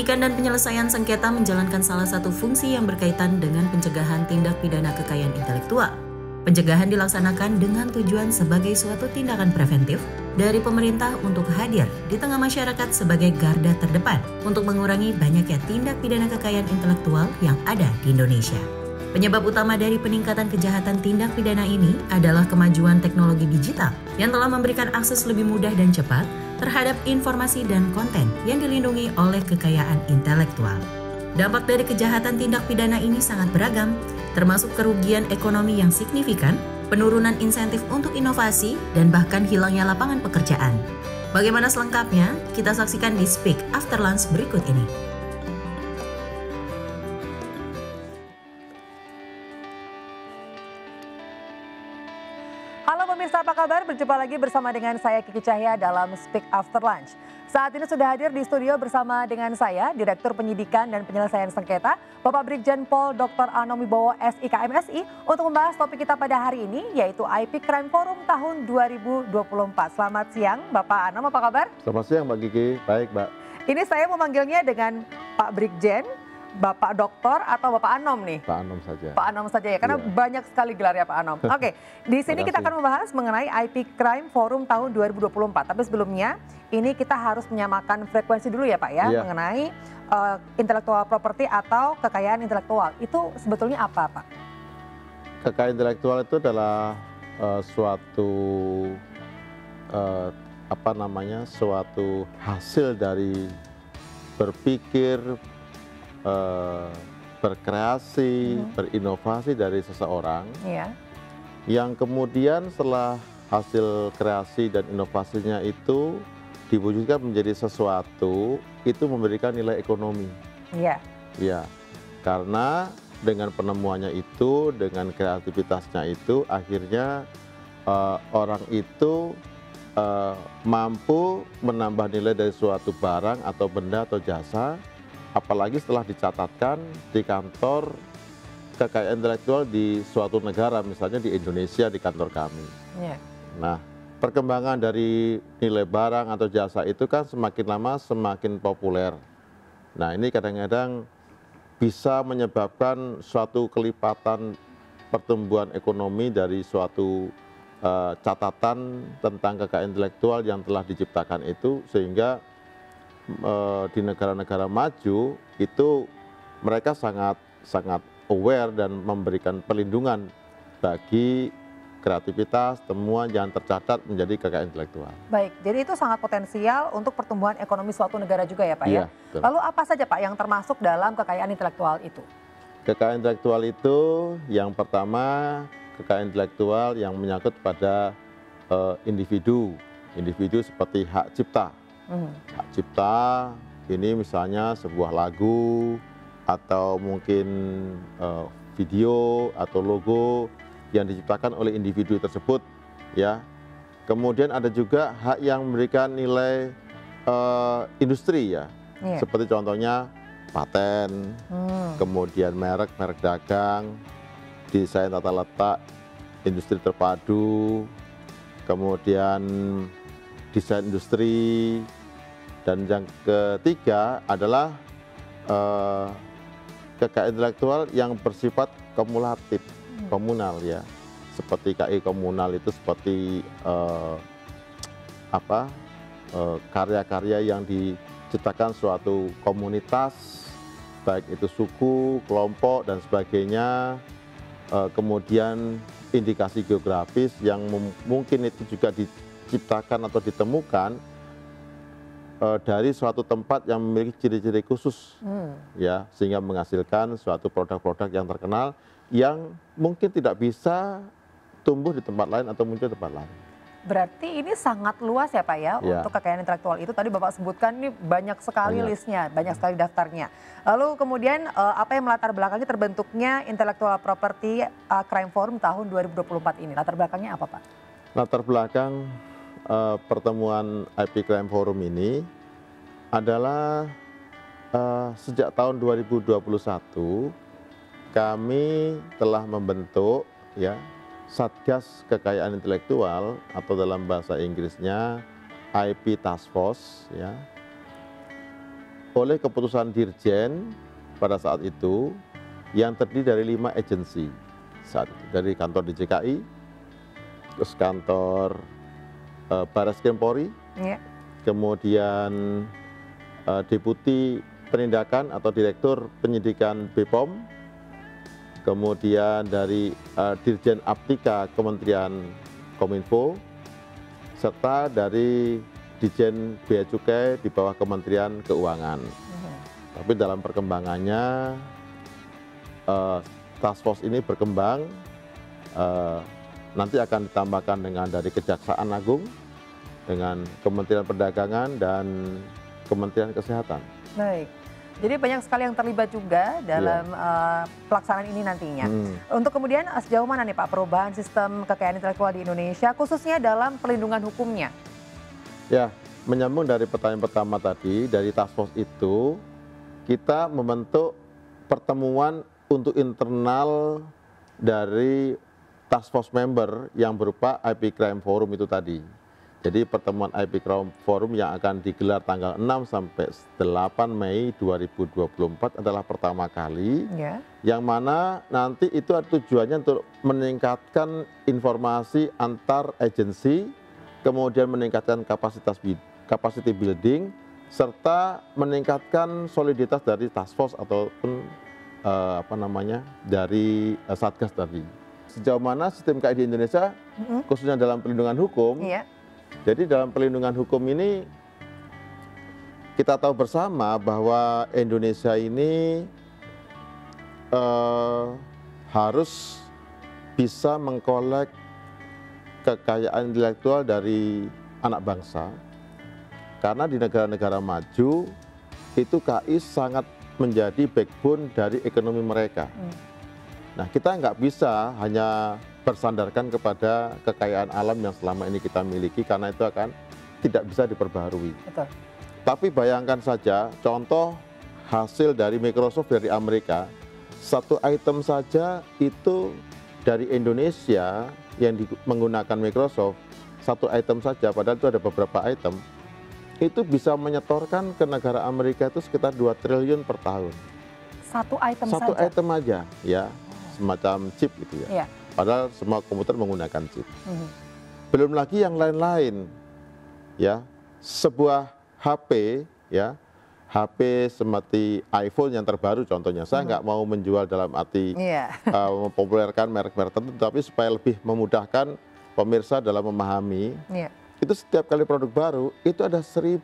Penyidikan dan penyelesaian sengketa menjalankan salah satu fungsi yang berkaitan dengan pencegahan tindak pidana kekayaan intelektual. Pencegahan dilaksanakan dengan tujuan sebagai suatu tindakan preventif dari pemerintah untuk hadir di tengah masyarakat sebagai garda terdepan untuk mengurangi banyaknya tindak pidana kekayaan intelektual yang ada di Indonesia. Penyebab utama dari peningkatan kejahatan tindak pidana ini adalah kemajuan teknologi digital yang telah memberikan akses lebih mudah dan cepat terhadap informasi dan konten yang dilindungi oleh kekayaan intelektual. Dampak dari kejahatan tindak pidana ini sangat beragam, termasuk kerugian ekonomi yang signifikan, penurunan insentif untuk inovasi, dan bahkan hilangnya lapangan pekerjaan. Bagaimana selengkapnya? Kita saksikan di Speak After Lunch berikut ini. Halo pemirsa, apa kabar? Berjumpa lagi bersama dengan saya Kiki Cahya dalam Speak After Lunch. Saat ini sudah hadir di studio bersama dengan saya, Direktur Penyidikan dan Penyelesaian Sengketa, Bapak Brigjen Pol Dr. Anom Wibowo SIKMSI, untuk membahas topik kita pada hari ini, yaitu IP Crime Forum tahun 2024. Selamat siang, Bapak Anom, apa kabar? Selamat siang, Mbak Kiki. Baik, Mbak. Ini saya memanggilnya dengan Pak Brigjen, Bapak Doktor atau Bapak Anom nih? Pak Anom saja. Pak Anom saja ya, karena banyak sekali gelarnya Pak Anom. Oke, di sini kita akan membahas mengenai IP Crime Forum tahun 2024. Tapi sebelumnya, ini kita harus menyamakan frekuensi dulu ya Pak ya, mengenai intellectual property atau kekayaan intelektual. Itu sebetulnya apa Pak? Kekayaan intelektual itu adalah suatu hasil dari berpikir, berkreasi, berinovasi dari seseorang, yang kemudian setelah hasil kreasi dan inovasinya itu diwujudkan menjadi sesuatu, itu memberikan nilai ekonomi. Ya, karena dengan penemuannya itu, dengan kreativitasnya itu, akhirnya orang itu mampu menambah nilai dari suatu barang atau benda atau jasa, apalagi setelah dicatatkan di kantor kekayaan intelektual di suatu negara, misalnya di Indonesia di kantor kami. Nah, perkembangan dari nilai barang atau jasa itu kan semakin lama semakin populer. Nah, ini kadang-kadang bisa menyebabkan suatu kelipatan pertumbuhan ekonomi dari suatu catatan tentang kekayaan intelektual yang telah diciptakan itu, sehingga di negara-negara maju itu mereka sangat aware dan memberikan perlindungan bagi kreativitas, temuan yang tercatat menjadi kekayaan intelektual. Baik, jadi itu sangat potensial untuk pertumbuhan ekonomi suatu negara juga ya Pak ya? Betul. Lalu apa saja Pak yang termasuk dalam kekayaan intelektual itu? Kekayaan intelektual itu yang pertama, kekayaan intelektual yang menyangkut pada individu seperti hak cipta. Hak cipta ini misalnya sebuah lagu atau mungkin video atau logo yang diciptakan oleh individu tersebut, ya. Kemudian ada juga hak yang memberikan nilai industri ya, seperti contohnya paten, kemudian merek dagang, desain tata letak, industri terpadu, kemudian desain industri. Dan yang ketiga adalah kekayaan intelektual yang bersifat kumulatif, komunal ya, seperti KI komunal itu seperti karya-karya yang diciptakan suatu komunitas, baik itu suku, kelompok dan sebagainya. Kemudian indikasi geografis yang mungkin itu juga diciptakan atau ditemukan dari suatu tempat yang memiliki ciri-ciri khusus, ya, sehingga menghasilkan suatu produk-produk yang terkenal yang mungkin tidak bisa tumbuh di tempat lain atau muncul di tempat lain. Berarti ini sangat luas ya Pak ya, untuk kekayaan intelektual itu. Tadi Bapak sebutkan ini banyak sekali listnya, banyak sekali daftarnya. Lalu kemudian apa yang melatar belakangi terbentuknya Intellectual Property Crime Forum tahun 2024 ini? Latar belakangnya apa Pak? Latar belakang pertemuan IP Crime Forum ini adalah sejak tahun 2021 kami telah membentuk ya Satgas Kekayaan Intelektual atau dalam bahasa Inggrisnya IP Task Force ya, oleh keputusan Dirjen pada saat itu yang terdiri dari 5 agensi saat itu. Dari kantor DJKI, terus kantor Barreskrim Polri, kemudian Deputi Penindakan atau Direktur Penyidikan BPOM, kemudian dari Dirjen Aptika Kementerian Kominfo, serta dari Dirjen Bea Cukai di bawah Kementerian Keuangan. Tapi dalam perkembangannya task force ini berkembang, nanti akan ditambahkan dengan dari Kejaksaan Agung, dengan Kementerian Perdagangan dan Kementerian Kesehatan. Baik. Jadi banyak sekali yang terlibat juga dalam pelaksanaan ini nantinya. Untuk kemudian sejauh mana nih Pak perubahan sistem kekayaan intelektual di Indonesia, khususnya dalam perlindungan hukumnya? Ya, menyambung dari pertanyaan pertama tadi, dari task force itu kita membentuk pertemuan untuk internal dari task force member yang berupa IP Crime Forum itu tadi. Jadi pertemuan IP Crime Forum yang akan digelar tanggal 6 sampai 8 Mei 2024 adalah pertama kali, yang mana nanti itu tujuannya untuk meningkatkan informasi antar agensi, kemudian meningkatkan capacity building, serta meningkatkan soliditas dari task force ataupun dari Satgas tadi. Sejauh mana sistem KI di Indonesia, khususnya dalam perlindungan hukum, jadi dalam perlindungan hukum ini kita tahu bersama bahwa Indonesia ini harus bisa mengkolek kekayaan intelektual dari anak bangsa, karena di negara-negara maju itu KI sangat menjadi backbone dari ekonomi mereka. Nah, kita nggak bisa hanya bersandarkan kepada kekayaan alam yang selama ini kita miliki, karena itu akan tidak bisa diperbaharui. Betul. Tapi bayangkan saja contoh hasil dari Microsoft dari Amerika, satu item saja itu dari Indonesia yang menggunakan Microsoft, satu item saja, padahal itu ada beberapa item, itu bisa menyetorkan ke negara Amerika itu sekitar 2 triliun per tahun. Satu item saja? Satu item aja, ya, semacam chip gitu ya. Padahal semua komputer menggunakan chip. Belum lagi yang lain-lain, ya, sebuah HP, ya, HP seperti iPhone yang terbaru contohnya. Saya nggak mau menjual dalam arti mempopulerkan merek-merek tertentu, tapi supaya lebih memudahkan pemirsa dalam memahami. Itu setiap kali produk baru itu ada 1000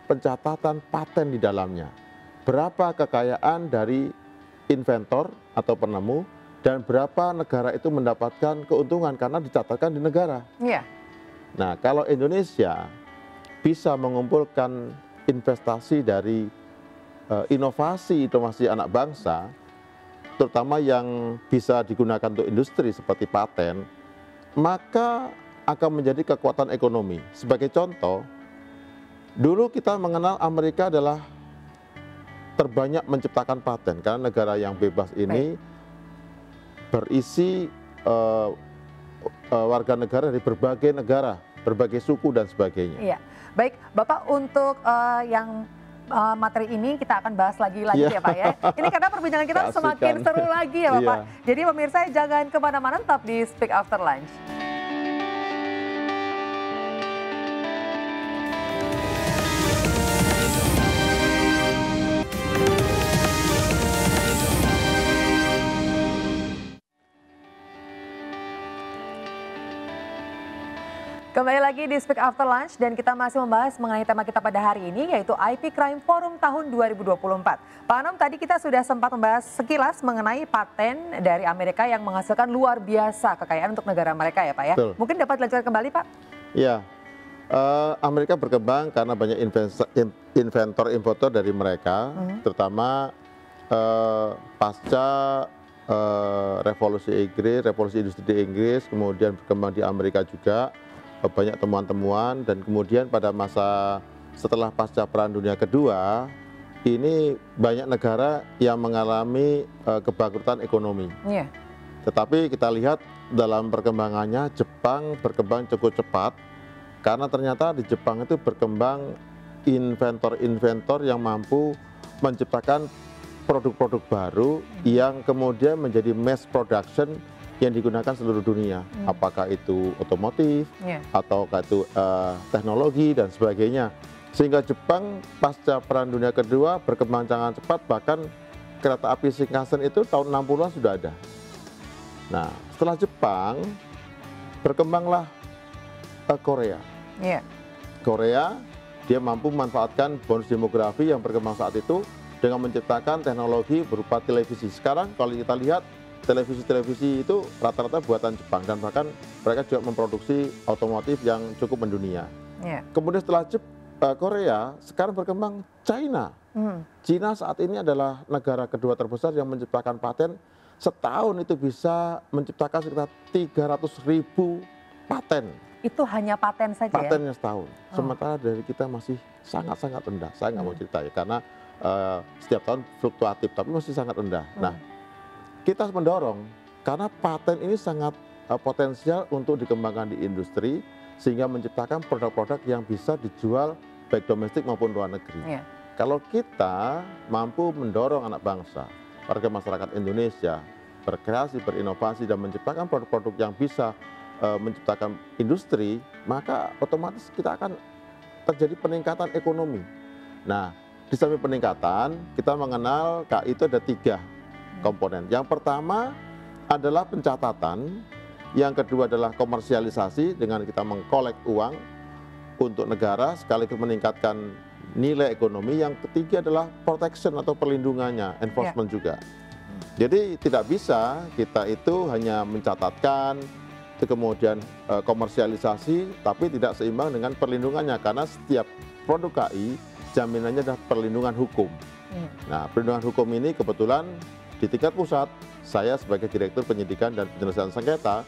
pencatatan paten di dalamnya. Berapa kekayaan dari inventor atau penemu, dan berapa negara itu mendapatkan keuntungan karena dicatatkan di negara. Nah, kalau Indonesia bisa mengumpulkan investasi dari inovasi anak bangsa, terutama yang bisa digunakan untuk industri seperti paten, maka akan menjadi kekuatan ekonomi. Sebagai contoh, dulu kita mengenal Amerika adalah terbanyak menciptakan paten, karena negara yang bebas ini berisi warga negara dari berbagai negara, berbagai suku dan sebagainya. Baik, Bapak, untuk yang materi ini kita akan bahas lagi ya Pak ya. Ini karena perbincangan kita semakin seru lagi ya Bapak. Jadi pemirsa jangan kemana-mana, tetap di Speak After Lunch. Kembali lagi di Speak After Lunch dan kita masih membahas mengenai tema kita pada hari ini, yaitu IP Crime Forum tahun 2024. Pak Anom, tadi kita sudah sempat membahas sekilas mengenai paten dari Amerika yang menghasilkan luar biasa kekayaan untuk negara mereka ya Pak ya. Betul. Mungkin dapat dilanjutkan kembali Pak? Iya, Amerika berkembang karena banyak inventor-importer dari mereka, terutama pasca revolusi Inggris, revolusi industri di Inggris, kemudian berkembang di Amerika juga. Banyak temuan-temuan, dan kemudian pada masa setelah pasca Perang Dunia Kedua ini banyak negara yang mengalami kebangkrutan ekonomi. Tetapi kita lihat dalam perkembangannya Jepang berkembang cukup cepat, karena ternyata di Jepang itu berkembang inventor-inventor yang mampu menciptakan produk-produk baru yang kemudian menjadi mass production yang digunakan seluruh dunia. Apakah itu otomotif, ataukah itu teknologi dan sebagainya. Sehingga Jepang pasca Perang Dunia Kedua berkembang sangat cepat, bahkan kereta api Shinkansen itu tahun 60-an sudah ada. Nah, setelah Jepang berkembanglah Korea. Korea, dia mampu memanfaatkan bonus demografi yang berkembang saat itu dengan menciptakan teknologi berupa televisi. Sekarang kalau kita lihat televisi-televisi itu rata-rata buatan Jepang, dan bahkan mereka juga memproduksi otomotif yang cukup mendunia. Kemudian setelah Korea, sekarang berkembang China. China saat ini adalah negara kedua terbesar yang menciptakan paten. Setahun itu bisa menciptakan sekitar 300.000 paten. Itu hanya paten saja Patennya setahun. Sementara dari kita masih sangat-sangat rendah. Saya nggak mau cerita ya, karena setiap tahun fluktuatif, tapi masih sangat rendah. Nah, kita harus mendorong, karena paten ini sangat potensial untuk dikembangkan di industri, sehingga menciptakan produk-produk yang bisa dijual baik domestik maupun luar negeri. Kalau kita mampu mendorong anak bangsa, warga masyarakat Indonesia berkreasi, berinovasi, dan menciptakan produk-produk yang bisa menciptakan industri, maka otomatis kita akan terjadi peningkatan ekonomi. Nah, di samping peningkatan, kita mengenal KI itu ada 3 komponen. Yang pertama adalah pencatatan, yang kedua adalah komersialisasi dengan kita mengkolek uang untuk negara sekaligus meningkatkan nilai ekonomi. Yang ketiga adalah protection atau perlindungannya, enforcement juga. Jadi tidak bisa kita itu hanya mencatatkan, kemudian komersialisasi, tapi tidak seimbang dengan perlindungannya, karena setiap produk KI jaminannya adalah perlindungan hukum. Nah, perlindungan hukum ini kebetulan di tingkat pusat, saya sebagai Direktur Penyidikan dan Penyelesaian Sengketa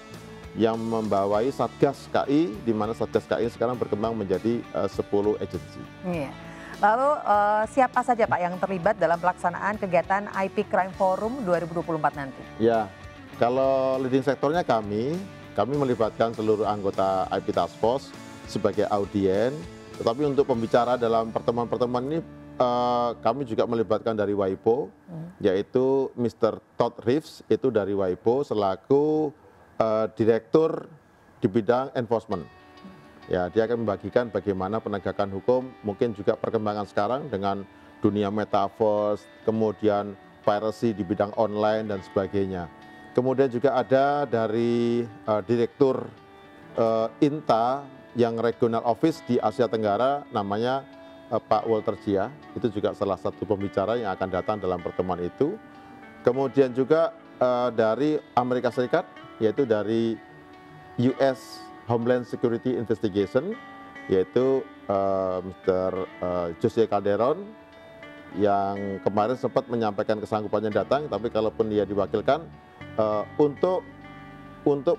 yang membawai Satgas KI, di mana Satgas KI sekarang berkembang menjadi 10 agensi. Lalu siapa saja Pak yang terlibat dalam pelaksanaan kegiatan IP Crime Forum 2024 nanti? Ya, kalau leading sektornya kami melibatkan seluruh anggota IP Task Force sebagai audien, tetapi untuk pembicara dalam pertemuan-pertemuan ini kami juga melibatkan dari WIPO, yaitu Mr. Todd Reeves, itu dari WIPO selaku direktur di bidang enforcement. Ya, dia akan membagikan bagaimana penegakan hukum, mungkin juga perkembangan sekarang dengan dunia metaverse, kemudian piracy di bidang online dan sebagainya. Kemudian juga ada dari direktur INTA yang regional office di Asia Tenggara, namanya Pak Walter Jia, itu juga salah satu pembicara yang akan datang dalam pertemuan itu. Kemudian juga dari Amerika Serikat, yaitu dari US Homeland Security Investigation, yaitu Mr. Jose Calderon, yang kemarin sempat menyampaikan kesanggupannya datang, tapi kalaupun dia diwakilkan untuk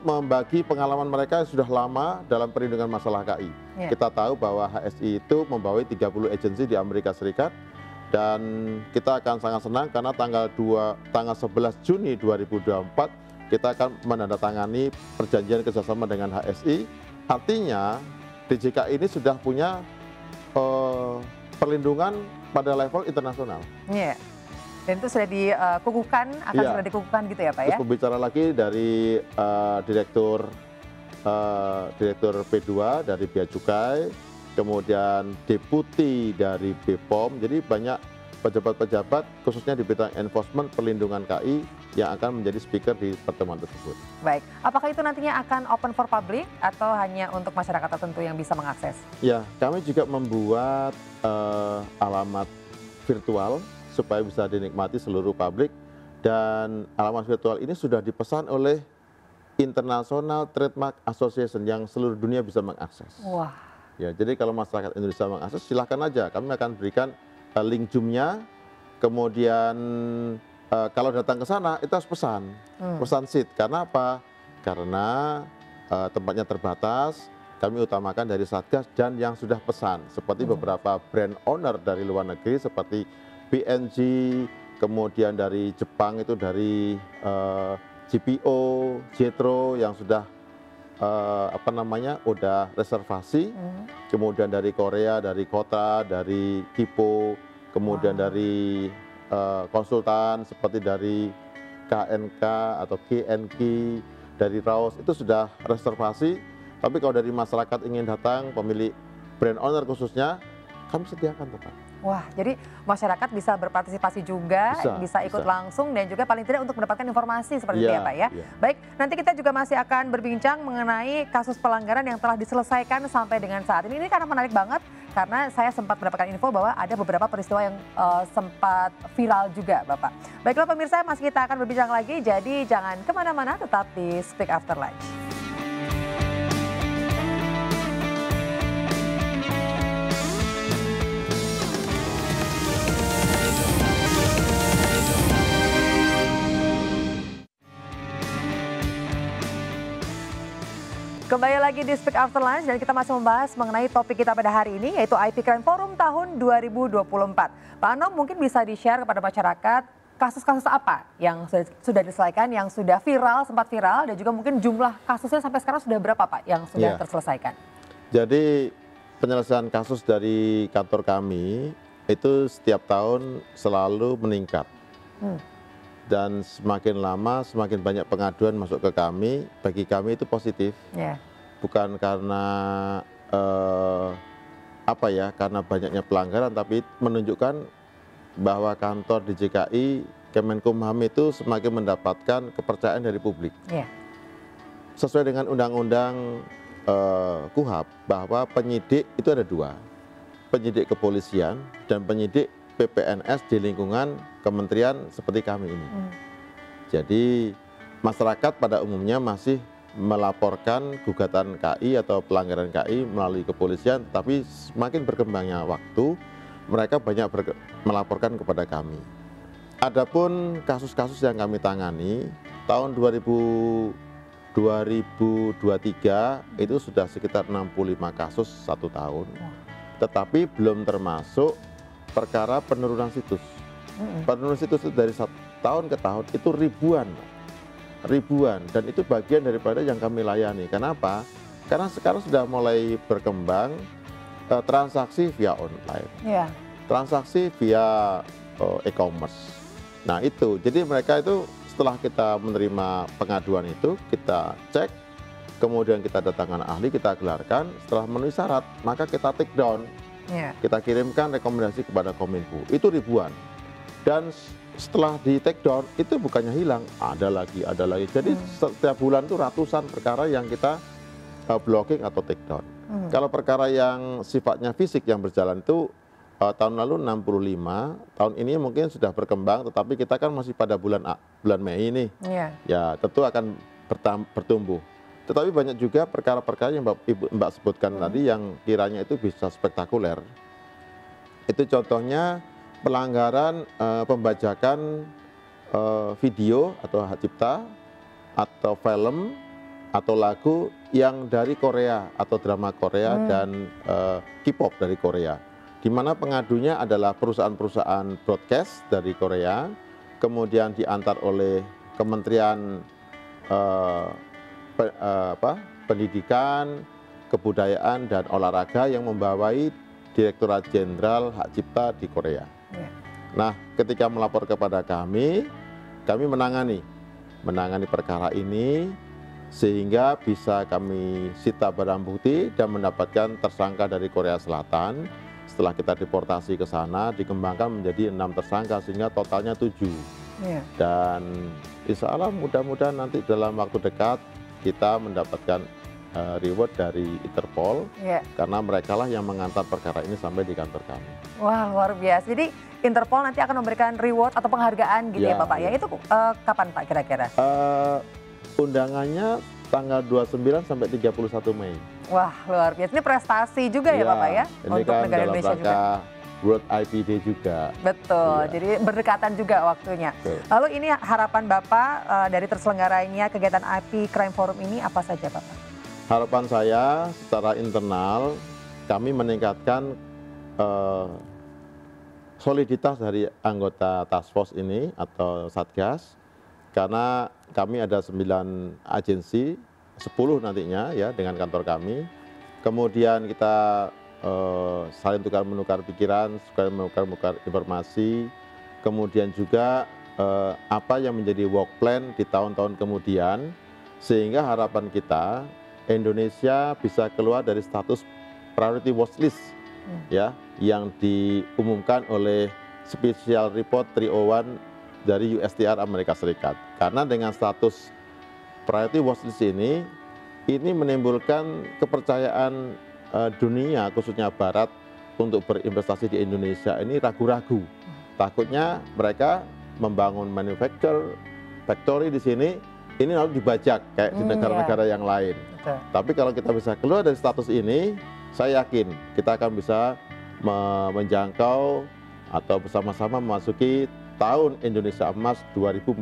membagi pengalaman mereka yang sudah lama dalam perlindungan masalah KI. Kita tahu bahwa HSI itu membawai 30 agensi di Amerika Serikat, dan kita akan sangat senang karena tanggal 11 Juni 2024 kita akan menandatangani perjanjian kerjasama dengan HSI. Artinya DJKI ini sudah punya perlindungan pada level internasional. Dan itu sudah dikukuhkan, sudah dikukuhkan gitu ya Pak ya? Terus pembicara lagi dari direktur P2 dari Bea Cukai, kemudian deputi dari BPOM, jadi banyak pejabat-pejabat khususnya di bidang enforcement perlindungan KI yang akan menjadi speaker di pertemuan tersebut. Baik, apakah itu nantinya akan open for public atau hanya untuk masyarakat tertentu yang bisa mengakses? Ya, kami juga membuat alamat virtual supaya bisa dinikmati seluruh publik, dan alamat virtual ini sudah dipesan oleh International Trademark Association yang seluruh dunia bisa mengakses. Wah. Ya, jadi kalau masyarakat Indonesia mengakses, silahkan aja. Kami akan berikan link Zoom-nya. Kemudian kalau datang ke sana itu harus pesan seat. Karena apa? Karena tempatnya terbatas. Kami utamakan dari Satgas dan yang sudah pesan, seperti beberapa brand owner dari luar negeri seperti BNG, kemudian dari Jepang itu dari GPO, Jetro yang sudah apa namanya, udah reservasi, kemudian dari Korea, dari kota, dari Kipo, kemudian dari konsultan seperti dari KNK atau KNK, dari Raos, itu sudah reservasi. Tapi kalau dari masyarakat ingin datang, pemilik brand owner khususnya, kami sediakan tetap. Wah, jadi masyarakat bisa berpartisipasi juga, bisa ikut langsung dan juga paling tidak untuk mendapatkan informasi seperti itu ya Pak ya. Baik, nanti kita juga masih akan berbincang mengenai kasus pelanggaran yang telah diselesaikan sampai dengan saat ini. Ini karena menarik banget karena saya sempat mendapatkan info bahwa ada beberapa peristiwa yang sempat viral juga Bapak. Baiklah pemirsa, masih kita akan berbincang lagi, jadi jangan kemana-mana, tetap di Speak After Lunch. Kembali lagi di Speak After Lunch dan kita masih membahas mengenai topik kita pada hari ini yaitu IP Crime Forum tahun 2024. Pak Anom mungkin bisa di-share kepada masyarakat kasus-kasus apa yang sudah diselesaikan, yang sudah viral, sempat viral dan juga mungkin jumlah kasusnya sampai sekarang sudah berapa Pak yang sudah terselesaikan? Jadi penyelesaian kasus dari kantor kami itu setiap tahun selalu meningkat. Dan semakin lama semakin banyak pengaduan masuk ke kami, bagi kami itu positif. Bukan karena apa ya, karena banyaknya pelanggaran, tapi menunjukkan bahwa kantor di DJKI Kemenkumham itu semakin mendapatkan kepercayaan dari publik. Sesuai dengan undang-undang KUHP bahwa penyidik itu ada dua, penyidik kepolisian dan penyidik PPNS di lingkungan kementerian seperti kami ini. Jadi masyarakat pada umumnya masih melaporkan gugatan KI atau pelanggaran KI melalui kepolisian, tapi semakin berkembangnya waktu, mereka banyak melaporkan kepada kami. Adapun kasus-kasus yang kami tangani, tahun 2023 itu sudah sekitar 65 kasus satu tahun, tetapi belum termasuk perkara penurunan situs. Penurunan situs itu dari tahun ke tahun itu ribuan, dan itu bagian daripada yang kami layani. Kenapa? Karena sekarang sudah mulai berkembang transaksi via online, transaksi via e-commerce. Nah itu, jadi mereka itu setelah kita menerima pengaduan itu, kita cek, kemudian kita datangkan ahli, kita gelarkan, setelah memenuhi syarat, maka kita take down. Kita kirimkan rekomendasi kepada Kominfo, itu ribuan. Dan setelah di take down, itu bukannya hilang, ada lagi. Jadi setiap bulan itu ratusan perkara yang kita blocking atau take down. Kalau perkara yang sifatnya fisik yang berjalan itu tahun lalu 65, tahun ini mungkin sudah berkembang, tetapi kita kan masih pada bulan Mei ini. Ya tentu akan bertumbuh. Tetapi banyak juga perkara-perkara yang Mbak sebutkan tadi yang kiranya itu bisa spektakuler. Itu contohnya pelanggaran pembajakan video atau hak cipta atau film atau lagu yang dari Korea atau drama Korea dan K-pop dari Korea. Di mana pengadunya adalah perusahaan-perusahaan broadcast dari Korea, kemudian diantar oleh Kementerian Pendidikan, Kebudayaan dan Olahraga yang membawai Direktorat Jenderal Hak Cipta di Korea. Nah, ketika melapor kepada kami menangani perkara ini sehingga bisa kami sita barang bukti dan mendapatkan tersangka dari Korea Selatan. Setelah kita deportasi ke sana, dikembangkan menjadi 6 tersangka sehingga totalnya 7. Dan insya Allah mudah-mudahan nanti dalam waktu dekat kita mendapatkan reward dari Interpol karena mereka lah yang mengantar perkara ini sampai di kantor kami. Wah, luar biasa. Jadi Interpol nanti akan memberikan reward atau penghargaan gitu ya Bapak ya. Itu kapan Pak kira-kira? Undangannya tanggal 29 sampai 31 Mei. Wah, luar biasa. Ini prestasi juga ya Bapak ya untuk kan negara Indonesia juga. World IP Day juga. Betul, jadi berdekatan juga waktunya. Lalu ini harapan Bapak dari terselenggaranya kegiatan IP Crime Forum ini apa saja Bapak? Harapan saya secara internal kami meningkatkan soliditas dari anggota task force ini atau Satgas, karena kami ada 9 agensi 10 nantinya ya dengan kantor kami. Kemudian kita saling tukar-menukar pikiran, saling menukar informasi. Kemudian juga apa yang menjadi work plan di tahun-tahun kemudian, sehingga harapan kita Indonesia bisa keluar dari status priority watch list ya yang diumumkan oleh Special Report 301 dari USTR Amerika Serikat. Karena dengan status priority watch list ini menimbulkan kepercayaan dunia khususnya Barat untuk berinvestasi di Indonesia ini ragu-ragu. Takutnya mereka membangun factory di sini ini lalu dibajak kayak di negara-negara yang lain. Betul. Tapi kalau kita bisa keluar dari status ini, saya yakin kita akan bisa menjangkau atau bersama-sama memasuki tahun Indonesia Emas 2045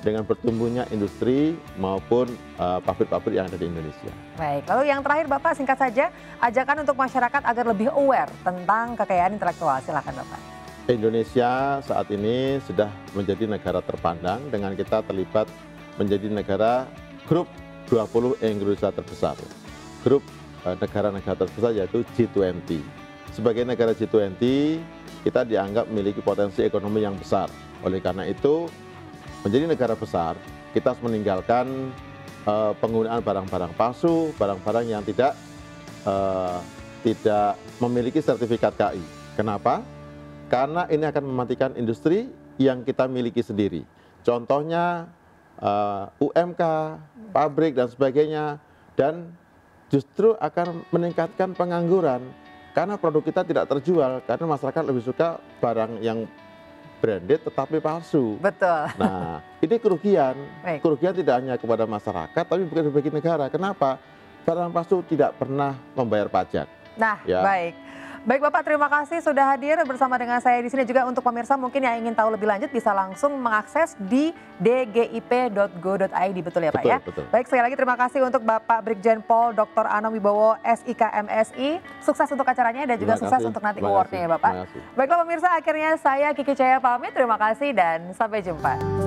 dengan bertumbuhnya industri maupun pabrik-pabrik yang ada di Indonesia. Baik, lalu yang terakhir Bapak singkat saja, ajakan untuk masyarakat agar lebih aware tentang kekayaan intelektual. Silakan Bapak. Indonesia saat ini sudah menjadi negara terpandang dengan kita terlibat menjadi negara grup 20 Indonesia terbesar. Grup negara-negara terbesar yaitu G20. Sebagai negara G20, kita dianggap memiliki potensi ekonomi yang besar. Oleh karena itu, menjadi negara besar, kita harus meninggalkan penggunaan barang-barang palsu, barang-barang yang tidak memiliki sertifikat KI. Kenapa? Karena ini akan mematikan industri yang kita miliki sendiri. Contohnya UMK, pabrik dan sebagainya, dan justru akan meningkatkan pengangguran karena produk kita tidak terjual karena masyarakat lebih suka barang yang branded tetapi palsu. Betul. Nah, ini kerugian. Baik. Kerugian tidak hanya kepada masyarakat tapi juga bagi negara. Kenapa? Barang palsu tidak pernah membayar pajak. Nah, ya. Baik. Baik Bapak, terima kasih sudah hadir bersama dengan saya di sini. Juga untuk pemirsa mungkin yang ingin tahu lebih lanjut bisa langsung mengakses di dgip.go.id, betul ya Pak Betul, ya? betul. Baik, sekali lagi terima kasih untuk Bapak Brigjen Pol Dr. Anom Wibowo SIK MSI. Sukses untuk acaranya dan juga sukses untuk nanti awardnya ya Bapak. Baiklah pemirsa, akhirnya saya Kiki Cahya pamit. Terima kasih dan sampai jumpa.